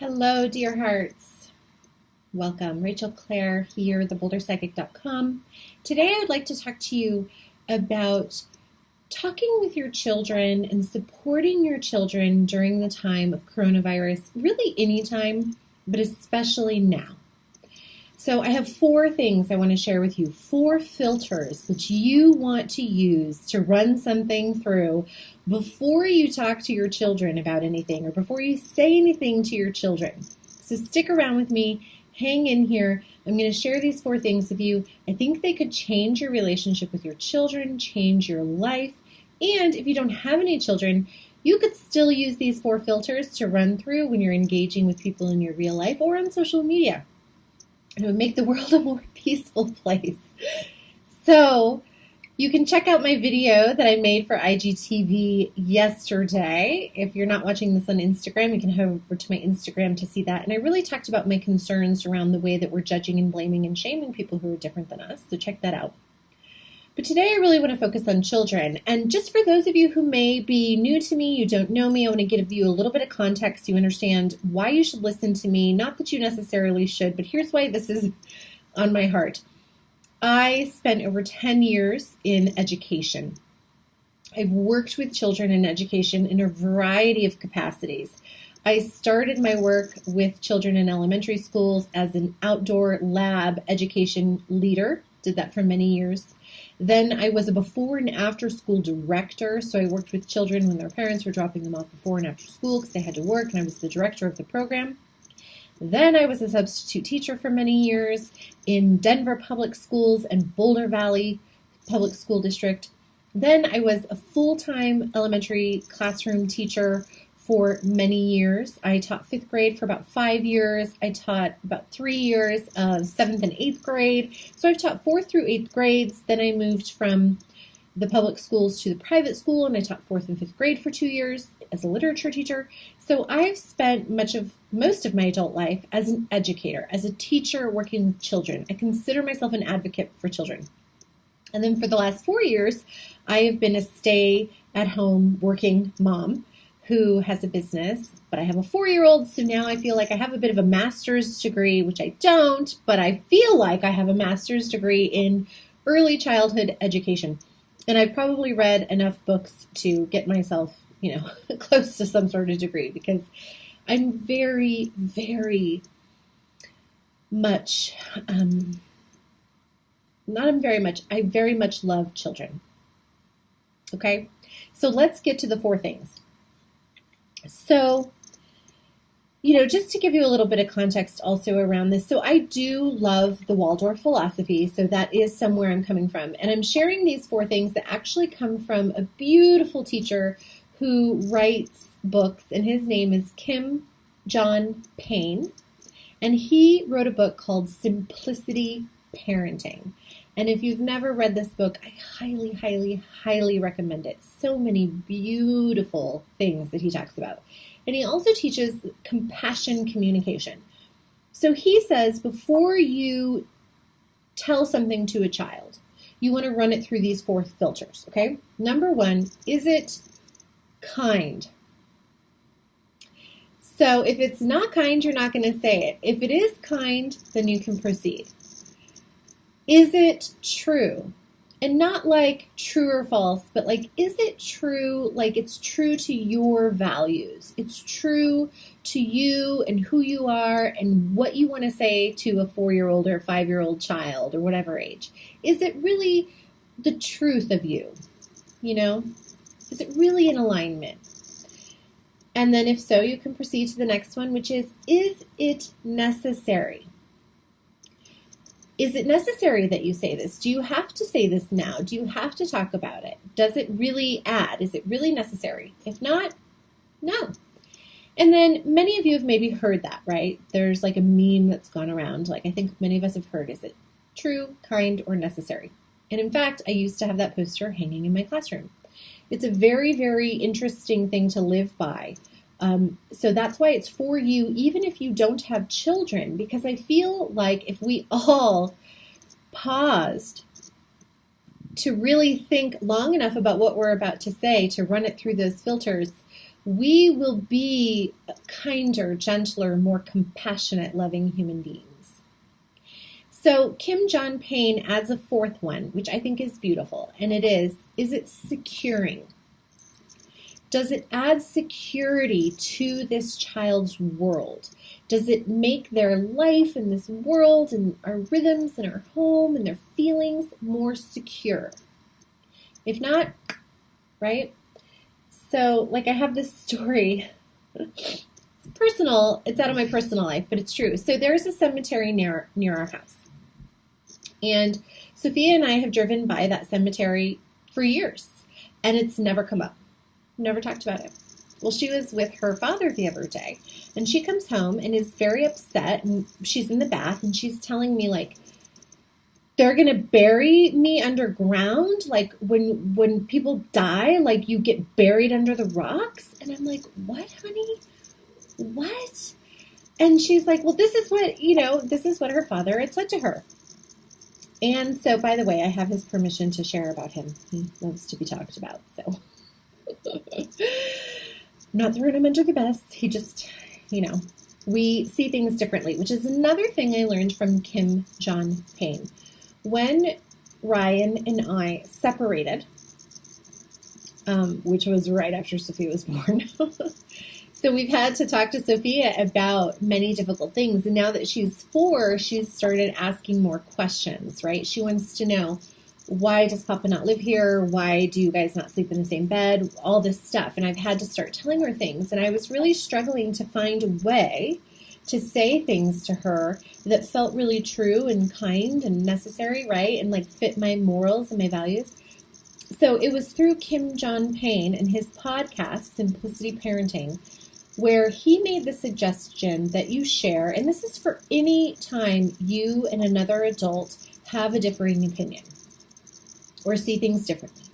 Hello, dear hearts. Welcome. Rachel Clare here, theboulderpsychic.com. Today I would like to talk to you about talking with your children and supporting your children during the time of coronavirus, really anytime, but especially now. So I have 4 things I want to share with you, 4 filters that you want to use to run something through before you talk to your children about anything or before you say anything to your children. So stick around with me, hang in here. I'm going to share these 4 things with you. I think they could change your relationship with your children, change your life, and if you don't have any children, you could still use these 4 filters to run through when you're engaging with people in your real life or on social media. It would make the world a more peaceful place. So you can check out my video that I made for IGTV yesterday. If you're not watching this on Instagram, you can head over to my Instagram to see that. And I really talked about my concerns around the way that we're judging and blaming and shaming people who are different than us. So check that out. But today I really want to focus on children. And just for those of you who may be new to me, you don't know me, I want to give you a little bit of context so you understand why you should listen to me. Not that you necessarily should, but here's why this is on my heart. I spent over 10 years in education. I've worked with children in education in a variety of capacities. I started my work with children in elementary schools as an outdoor lab education leader. Did that for many years. Then I was a before and after school director, so I worked with children when their parents were dropping them off before and after school because they had to work, and I was the director of the program. Then I was a substitute teacher for many years in Denver Public Schools and Boulder Valley Public School District. Then I was a full-time elementary classroom teacher for many years. I taught 5th grade for about 5 years. I taught about 3 years of 7th and 8th grade. So I've taught 4th through 8th grades. Then I moved from the public schools to the private school, and I taught 4th and 5th grade for 2 years as a literature teacher. So I've spent most of my adult life as an educator, as a teacher working with children. I consider myself an advocate for children. And then for the last 4 years, I have been a stay-at-home working mom who has a business, but I have a 4-year-old, so now I feel like I have a bit of a master's degree, which I don't, but I feel like I have a master's degree in early childhood education. And I've probably read enough books to get myself, close to some sort of degree, because I'm very, very much, I very much love children. Okay? So let's get to the 4 things. So, just to give you a little bit of context also around this, so I do love the Waldorf philosophy, so that is somewhere I'm coming from. And I'm sharing these 4 things that actually come from a beautiful teacher who writes books, and his name is Kim John Payne. And he wrote a book called Simplicity Parenting. And if you've never read this book, I highly, highly, highly recommend it. So many beautiful things that he talks about. And he also teaches compassion communication. So he says before you tell something to a child, you want to run it through these 4 filters, okay? Number 1, is it kind? So if it's not kind, you're not going to say it. If it is kind, then you can proceed. Is it true? And not like true or false, but like, is it true? Like it's true to your values. It's true to you and who you are and what you want to say to a 4-year-old or a 5-year-old child or whatever age. Is it really the truth of you? Is it really in alignment? And then if so, you can proceed to the next one, which is it necessary? Is it necessary that you say this? Do you have to say this now? Do you have to talk about it? Does it really add? Is it really necessary? If not, no. And then many of you have maybe heard that, right? There's like a meme that's gone around. Like I think many of us have heard, is it true, kind, or necessary? And in fact, I used to have that poster hanging in my classroom. It's a very, very interesting thing to live by. So that's why it's for you, even if you don't have children, because I feel like if we all paused to really think long enough about what we're about to say, to run it through those filters, we will be kinder, gentler, more compassionate, loving human beings. So Kim John Payne adds a fourth one, which I think is beautiful, and it is it securing? Does it add security to this child's world? Does it make their life in this world and our rhythms and our home and their feelings more secure? If not, right? So, like, I have this story. It's personal. It's out of my personal life, but it's true. So there's a cemetery near our house. And Sophia and I have driven by that cemetery for years, and it's never come up. Never talked about it. Well, she was with her father the other day, and she comes home and is very upset, and she's in the bath, and she's telling me, like, they're going to bury me underground? Like, when people die, like, you get buried under the rocks? And I'm like, what, honey? What? And she's like, well, this is what her father had said to her. And so, by the way, I have his permission to share about him. He loves to be talked about, so... Not throwing him under the bus. He just, we see things differently, which is another thing I learned from Kim John Payne. When Ryan and I separated, which was right after Sophia was born, so we've had to talk to Sophia about many difficult things. And now that she's 4, she's started asking more questions, right? She wants to know, why does Papa not live here? Why do you guys not sleep in the same bed? All this stuff. And I've had to start telling her things. And I was really struggling to find a way to say things to her that felt really true and kind and necessary, right? And like fit my morals and my values. So it was through Kim John Payne and his podcast, Simplicity Parenting, where he made the suggestion that you share, and this is for any time you and another adult have a differing opinion or see things differently.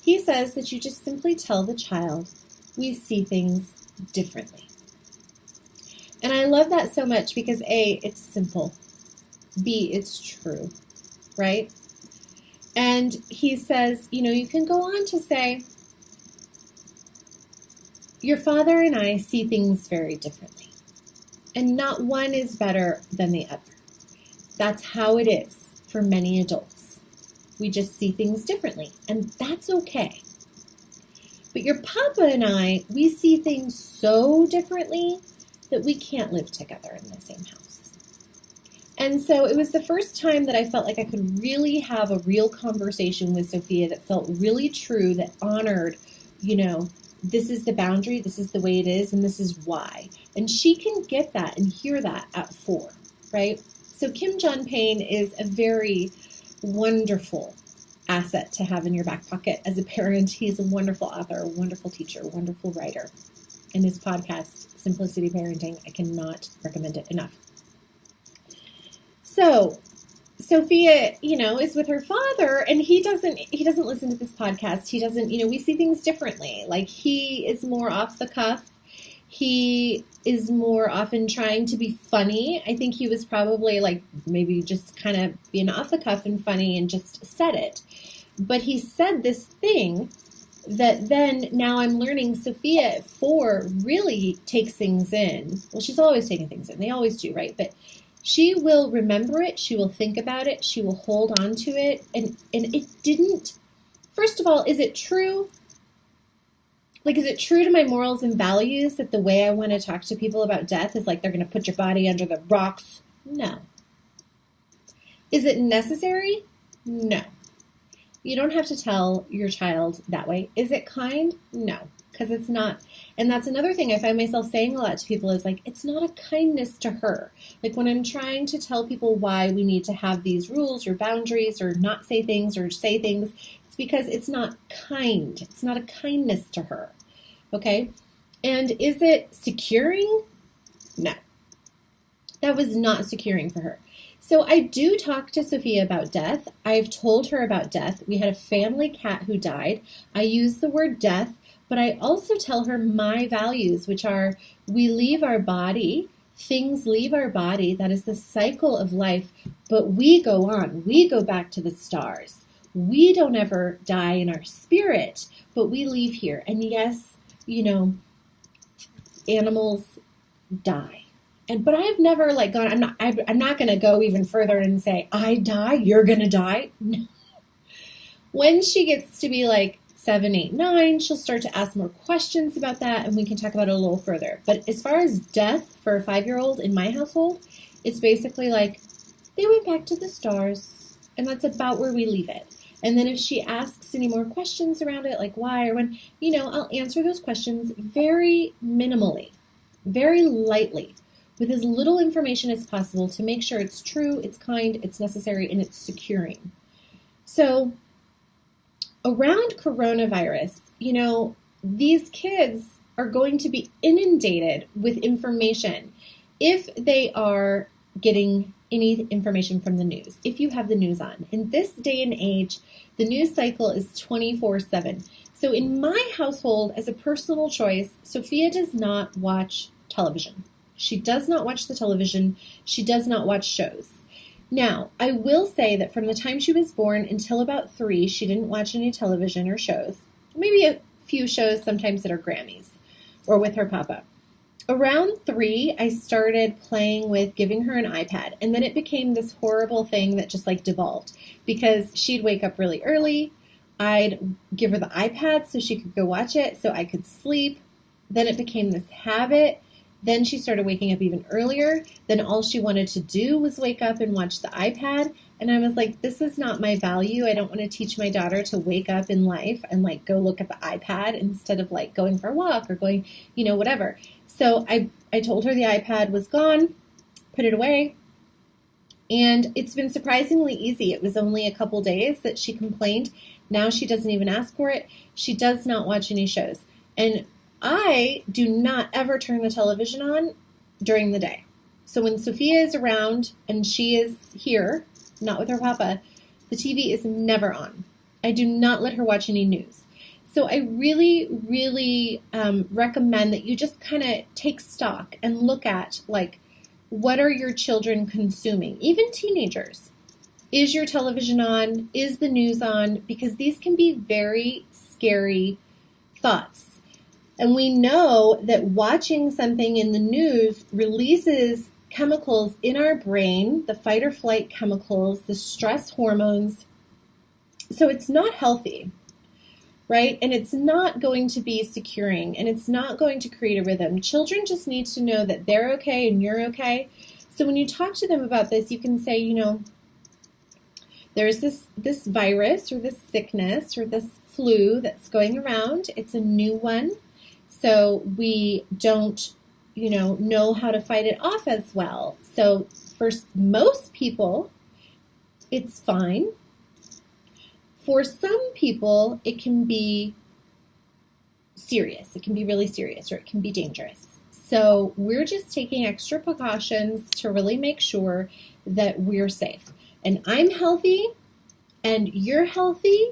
He says that you just simply tell the child, we see things differently. And I love that so much because A, it's simple. B, it's true, right? And he says, you can go on to say, your father and I see things very differently. And not one is better than the other. That's how it is for many adults. We just see things differently, and that's okay. But your papa and I, we see things so differently that we can't live together in the same house. And so it was the first time that I felt like I could really have a real conversation with Sophia that felt really true, that honored, this is the boundary, this is the way it is, and this is why. And she can get that and hear that at 4, right? So Kim John Payne is a very wonderful asset to have in your back pocket as a parent. He's a wonderful author, a wonderful teacher, a wonderful writer. And his podcast, Simplicity Parenting, I cannot recommend it enough. So Sophia, is with her father, and he doesn't listen to this podcast. He doesn't, we see things differently. Like, he is more off the cuff. He is more often trying to be funny. I think he was probably like maybe just kind of being off the cuff and funny and just said it. But he said this thing that then now I'm learning Sophia at 4 really takes things in. Well, she's always taking things in. They always do, right? But she will remember it. She will think about it. She will hold on to it. And it didn't, first of all, is it true? Like, is it true to my morals and values that the way I want to talk to people about death is like they're going to put your body under the rocks? No. Is it necessary? No. You don't have to tell your child that way. Is it kind? No, because it's not. And that's another thing I find myself saying a lot to people is like, it's not a kindness to her. Like, when I'm trying to tell people why we need to have these rules or boundaries or not say things or say things, it's because it's not kind. It's not a kindness to her. Okay? And is it securing? No. That was not securing for her. So I do talk to Sophia about death. I've told her about death. We had a family cat who died. I use the word death, but I also tell her my values, which are we leave our body, things leave our body. That is the cycle of life, but we go on. We go back to the stars. We don't ever die in our spirit, but we leave here. And yes, animals die. But I've never like gone, I'm not going to go even further and say, I die, you're going to die. No. When she gets to be like 7, 8, 9, she'll start to ask more questions about that, and we can talk about it a little further. But as far as death for a 5-year-old in my household, it's basically like, they went back to the stars, and that's about where we leave it. And then if she asks any more questions around it, like why or when, I'll answer those questions very minimally, very lightly, with as little information as possible to make sure it's true, it's kind, it's necessary, and it's securing. So around coronavirus, these kids are going to be inundated with information if they are getting any information from the news, if you have the news on. In this day and age, the news cycle is 24/7. So in my household, as a personal choice, Sophia does not watch television. She does not watch the television. She does not watch shows. Now, I will say that from the time she was born until about 3, she didn't watch any television or shows. Maybe a few shows sometimes that are Grammys or with her papa. Around 3, I started playing with giving her an iPad, and then it became this horrible thing that just like devolved because she'd wake up really early. I'd give her the iPad so she could go watch it so I could sleep. Then it became this habit. Then she started waking up even earlier. Then all she wanted to do was wake up and watch the iPad. And I was like, this is not my value. I don't want to teach my daughter to wake up in life and like go look at the iPad instead of like going for a walk or going, whatever. So I told her the iPad was gone, put it away. And it's been surprisingly easy. It was only a couple days that she complained. Now she doesn't even ask for it. She does not watch any shows. And I do not ever turn the television on during the day. So when Sophia is around and she is here, not with her papa, the TV is never on. I do not let her watch any news. So I really, really recommend that you just kind of take stock and look at, like, what are your children consuming? Even teenagers. Is your television on? Is the news on? Because these can be very scary thoughts. And we know that watching something in the news releases chemicals in our brain, the fight or flight chemicals, the stress hormones. So it's not healthy, right? And it's not going to be securing, and it's not going to create a rhythm. Children just need to know that they're okay and you're okay. So when you talk to them about this, you can say, there's this virus or this sickness or this flu that's going around. It's a new one. So we don't, know how to fight it off as well. So for most people, it's fine. For some people, it can be serious. It can be really serious, or it can be dangerous. So we're just taking extra precautions to really make sure that we're safe. And I'm healthy, and you're healthy,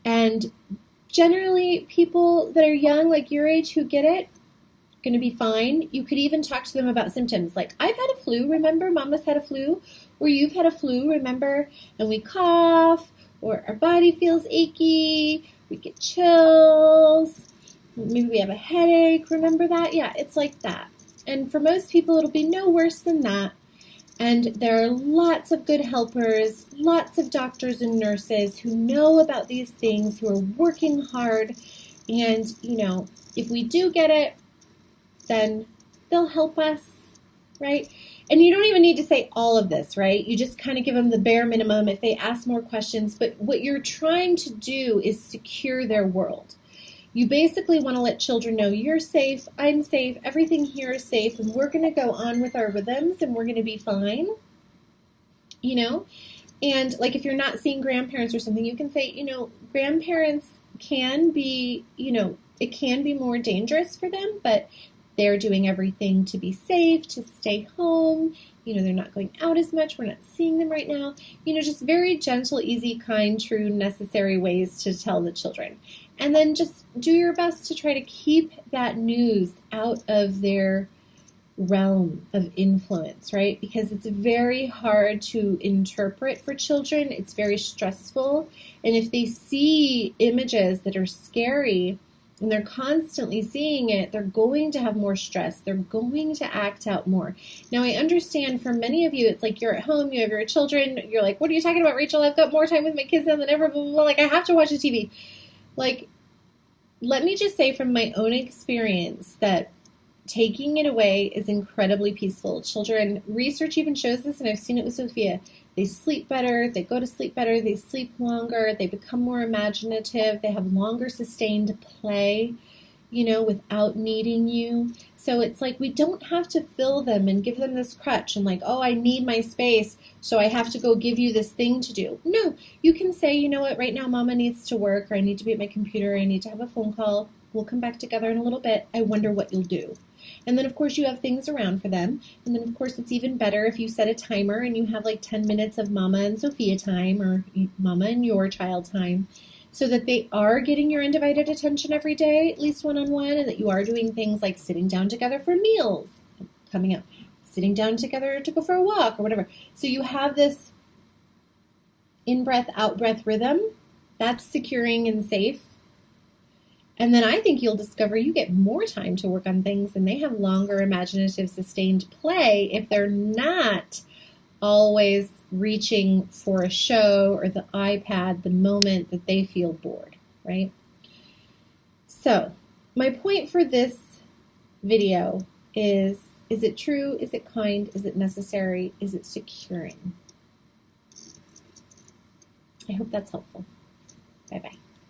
and generally, people that are young, like your age, who get it, are going to be fine. You could even talk to them about symptoms. Like, I've had a flu, remember? Mama's had a flu. Or you've had a flu, remember? And we cough, or our body feels achy, we get chills, maybe we have a headache. Remember that? Yeah, it's like that. And for most people, it'll be no worse than that. And there are lots of good helpers, lots of doctors and nurses who know about these things, who are working hard. And, if we do get it, then they'll help us, right? And you don't even need to say all of this, right? You just kind of give them the bare minimum if they ask more questions. But what you're trying to do is secure their world. You basically want to let children know you're safe, I'm safe, everything here is safe, and we're going to go on with our rhythms, and we're going to be fine, And, like, if you're not seeing grandparents or something, you can say, grandparents can be, it can be more dangerous for them, but they're doing everything to be safe, to stay home. They're not going out as much. We're not seeing them right now. Just very gentle, easy, kind, true, necessary ways to tell the children. And then just do your best to try to keep that news out of their realm of influence, right? Because it's very hard to interpret for children. It's very stressful. And if they see images that are scary, and they're constantly seeing it, they're going to have more stress. They're going to act out more. Now, I understand for many of you, it's like you're at home, you have your children, you're like, what are you talking about, Rachel? I've got more time with my kids now than ever, blah, blah, blah. Like, I have to watch the TV. Like, let me just say from my own experience that taking it away is incredibly peaceful. Children, research even shows this, and I've seen it with Sophia. They sleep better, they go to sleep better, they sleep longer, they become more imaginative, they have longer sustained play, without needing you. So it's like we don't have to fill them and give them this crutch and like, oh, I need my space, so I have to go give you this thing to do. No, you can say, you know what, right now Mama needs to work, or I need to be at my computer, I need to have a phone call. We'll come back together in a little bit. I wonder what you'll do. And then, of course, you have things around for them. And then, of course, it's even better if you set a timer and you have like 10 minutes of Mama and Sophia time, or Mama and your child time, so that they are getting your undivided attention every day, at least one-on-one, and that you are doing things like sitting down together for meals, coming up, sitting down together to go for a walk or whatever. So you have this in-breath, out-breath rhythm. That's securing and safe. And then I think you'll discover you get more time to work on things, and they have longer imaginative sustained play if they're not always reaching for a show or the iPad the moment that they feel bored, right? So my point for this video is it true? Is it kind? Is it necessary? Is it securing? I hope that's helpful. Bye-bye.